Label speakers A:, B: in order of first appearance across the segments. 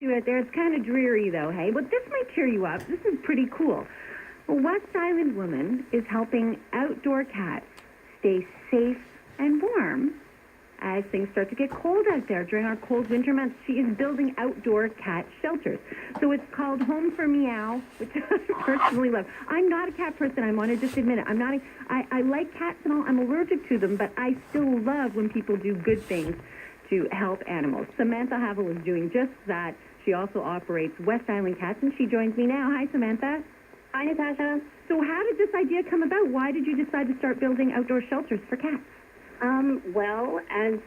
A: It there. It's kind of dreary, though, hey? But this might cheer you up. This is pretty cool. A West Island woman is helping outdoor cats stay safe and warm as things start to get cold out there during our cold winter months. She is building outdoor cat shelters. So it's called Home for Meow, which I personally love. I'm not a cat person. I want to just admit it. I like cats and all. I'm allergic to them, but I still love when people do good things to help animals. Samantha Havel is doing just that. She also operates West Island Cats, and she joins me now. Hi, Samantha.
B: Hi, Natasha.
A: So how did this idea come about? Why did you decide to start building outdoor shelters for cats?
B: Well, as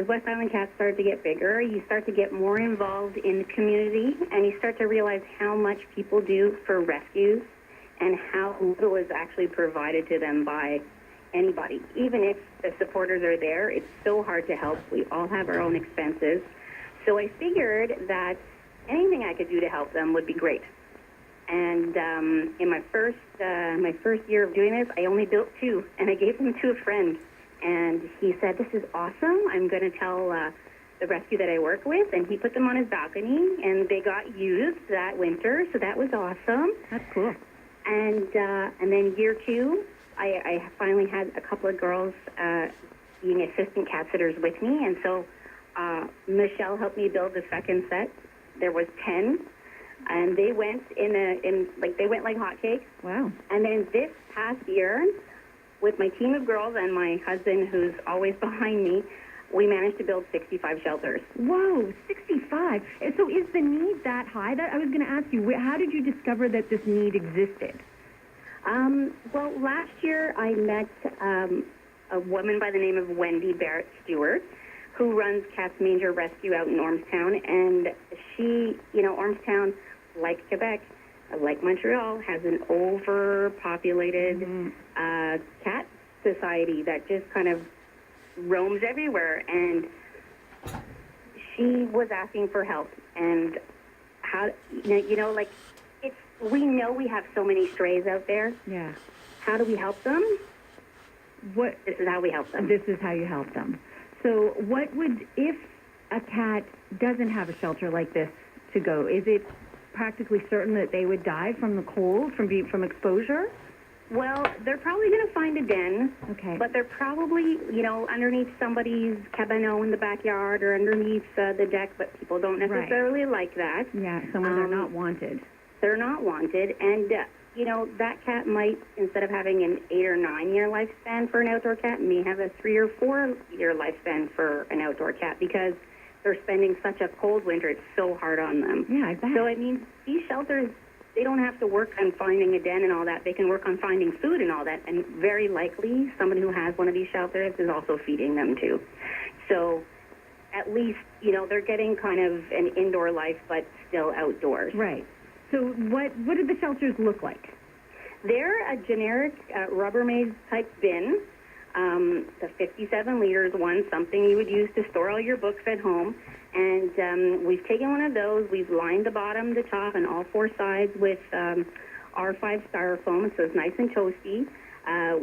B: West Island Cats started to get bigger, you start to get more involved in the community, and you start to realize how much people do for rescues and how little is actually provided to them by anybody. Even if the supporters are there, it's so hard to help. We all have our own expenses. So I figured that anything I could do to help them would be great. And in my first year of doing this, I only built 2, and I gave them to a friend. And he said, "This is awesome. I'm going to tell the rescue that I work with." And he put them on his balcony, and they got used that winter, so that was awesome.
A: That's cool.
B: And then year 2, I finally had a couple of girls being assistant cat sitters with me, and so Michelle helped me build the second set. There was 10, and they went they went like hotcakes.
A: Wow.
B: And then this past year, with my team of girls and my husband, who's always behind me, we managed to build 65 shelters.
A: Whoa, 65. So is the need that high? That I was going to ask you, how did you discover that this need existed?
B: Well, last year I met a woman by the name of Wendy Barrett Stewart, who runs Cat's Manger Rescue out in Ormstown, and she, Ormstown, like Quebec, like Montreal, has an overpopulated cat society that just kind of roams everywhere, and she was asking for help. And how, we know we have so many strays out there.
A: Yeah.
B: How do we help them? This is how we help them.
A: This is how you help them. So what would, if a cat doesn't have a shelter like this to go, is it practically certain that they would die from the cold, from exposure?
B: Well, they're probably going to find a den.
A: Okay.
B: But they're probably, underneath somebody's cabano in the backyard or underneath the deck, but people don't necessarily like that.
A: Yeah, somewhere they're not wanted.
B: They're not wanted, and, that cat might, instead of having an 8 or 9 year lifespan for an outdoor cat, may have a 3 or 4 year lifespan for an outdoor cat, because they're spending such a cold winter. It's so hard on them.
A: Yeah, I bet.
B: So, these shelters, they don't have to work on finding a den and all that. They can work on finding food and all that. And very likely, somebody who has one of these shelters is also feeding them, too. So, at least, they're getting kind of an indoor life, but still outdoors.
A: Right. So, what do the shelters look like?
B: They're a generic Rubbermaid type bin. The 57 liters one, something you would use to store all your books at home. And we've taken one of those, we've lined the bottom, the top, and all 4 sides with R5 styrofoam, so it's nice and toasty.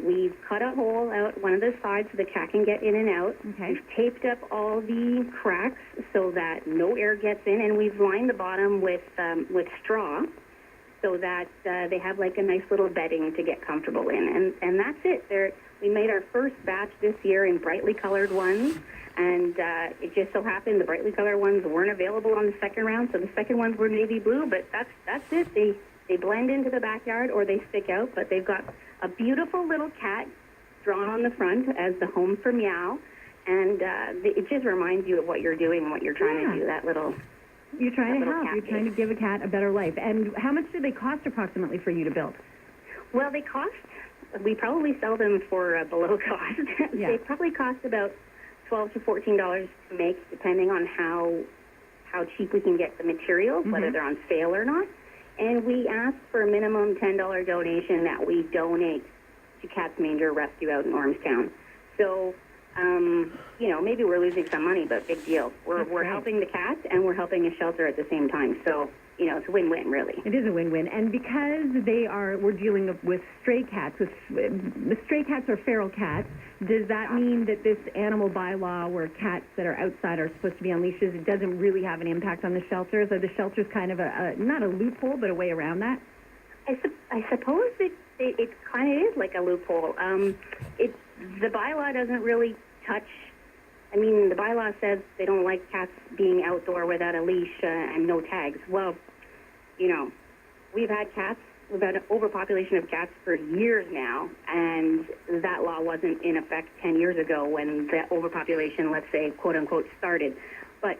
B: We've cut a hole out one of the sides so the cat can get in and out.
A: Okay.
B: We've taped up all the cracks so that no air gets in, and we've lined the bottom with straw, so that they have like a nice little bedding to get comfortable in. And that's it. We made our first batch this year in brightly colored ones, and it just so happened the brightly colored ones weren't available on the second round, so the second ones were navy blue, but that's it. They blend into the backyard or they stick out, but they've got a beautiful little cat drawn on the front as the Home for Meow, and it just reminds you of what you're doing and what you're trying to do, that little...
A: You're trying to help. You're trying to give a cat a better life. And how much do they cost approximately for you to build?
B: Well, we probably sell them for below cost.
A: Yeah.
B: They probably cost about $12 to $14 to make, depending on how cheap we can get the materials, whether they're on sale or not. And we ask for a minimum $10 donation that we donate to Cat's Manger Rescue out in Ormstown. So you know, maybe we're losing some money, but big deal. We're
A: That's right.
B: helping the cats and we're helping a shelter at the same time. So, you know, it's a win-win, really.
A: It is a win-win, and because we're dealing with stray cats. The stray cats are feral cats. Does that mean that this animal bylaw, where cats that are outside are supposed to be on leashes, it doesn't really have an impact on the shelters? Are the shelters kind of not a loophole, but a way around that?
B: I suppose it kind of is like a loophole. The bylaw doesn't really touch. I mean, the bylaw says they don't like cats being outdoor without a leash and no tags. Well, you know, we've had an overpopulation of cats for years now, and that law wasn't in effect 10 years ago when the overpopulation, let's say, quote unquote, started. But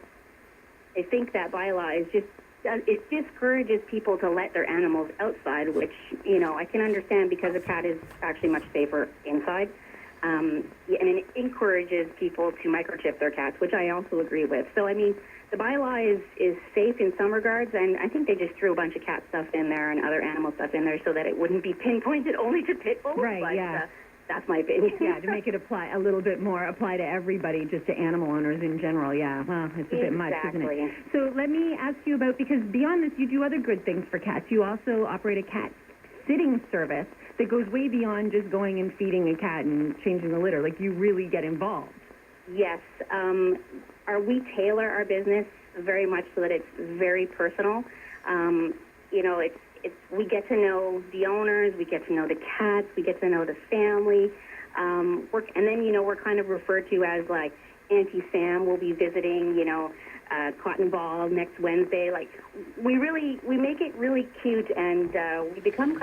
B: I think that bylaw is it discourages people to let their animals outside, which, you know, I can understand because a cat is actually much safer inside. And it encourages people to microchip their cats, which I also agree with. So, I mean, the bylaw is safe in some regards, and I think they just threw a bunch of cat stuff in there and other animal stuff in there so that it wouldn't be pinpointed only to pit bulls.
A: Right,
B: but,
A: yeah.
B: That's my opinion.
A: Yeah, to make it apply to everybody, just to animal owners in general. Yeah, well, it's a bit much, isn't it?
B: Exactly.
A: So let me ask you about, because beyond this, you do other good things for cats. You also operate a cat sitting service that goes way beyond just going and feeding a cat and changing the litter. Like, you really get involved.
B: Yes. We tailor our business very much so that it's very personal. You know, we get to know the owners, we get to know the cats, we get to know the family. And then, you know, we're kind of referred to as like Auntie Sam will be visiting, you know, Cotton Ball next Wednesday. Like, we make it really cute, and we become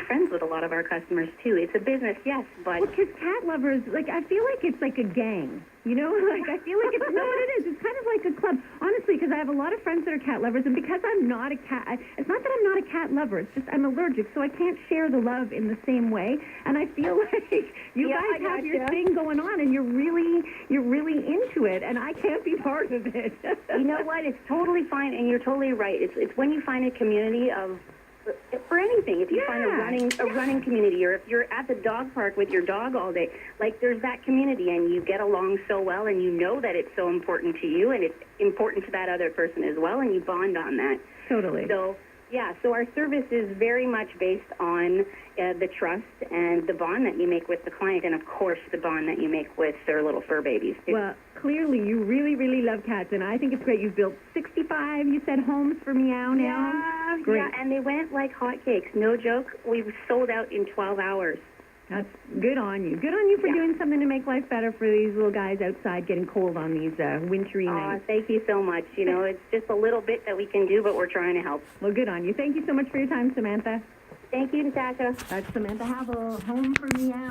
B: friends with a lot of our customers too. It's a business, yes, but
A: Well, because cat lovers, like, I feel like it's like a gang. You know, like, I feel like no, it is. It's kind of like a club, honestly, because I have a lot of friends that are cat lovers, and because I'm not a cat, it's not that I'm not a cat lover, it's just I'm allergic, so I can't share the love in the same way, and I feel like you guys have your thing going on, and you're really into it, and I can't be part of it.
B: You know what? It's totally fine, and you're totally right. It's when you find a community for anything. If you find a running community, or if you're at the dog park with your dog all day, like, there's that community, and you get along so well, and you know that it's so important to you, and it's important to that other person as well, and you bond on that.
A: Totally.
B: So, yeah, so our service is very much based on the trust and the bond that you make with the client, and of course the bond that you make with their little fur babies.
A: Well, clearly you really, really love cats, and I think it's great. You've built 65, you said, homes for Meow now.
B: Yeah,
A: Great.
B: yeah, and they went like hotcakes. No joke. We sold out in 12 hours.
A: That's good on you. Good on you for doing something to make life better for these little guys outside getting cold on these wintry nights.
B: Thank you so much. You know, it's just a little bit that we can do, but we're trying to help.
A: Well, good on you. Thank you so much for your time, Samantha.
B: Thank you, Natasha.
A: That's Samantha Hall, Home for Meow.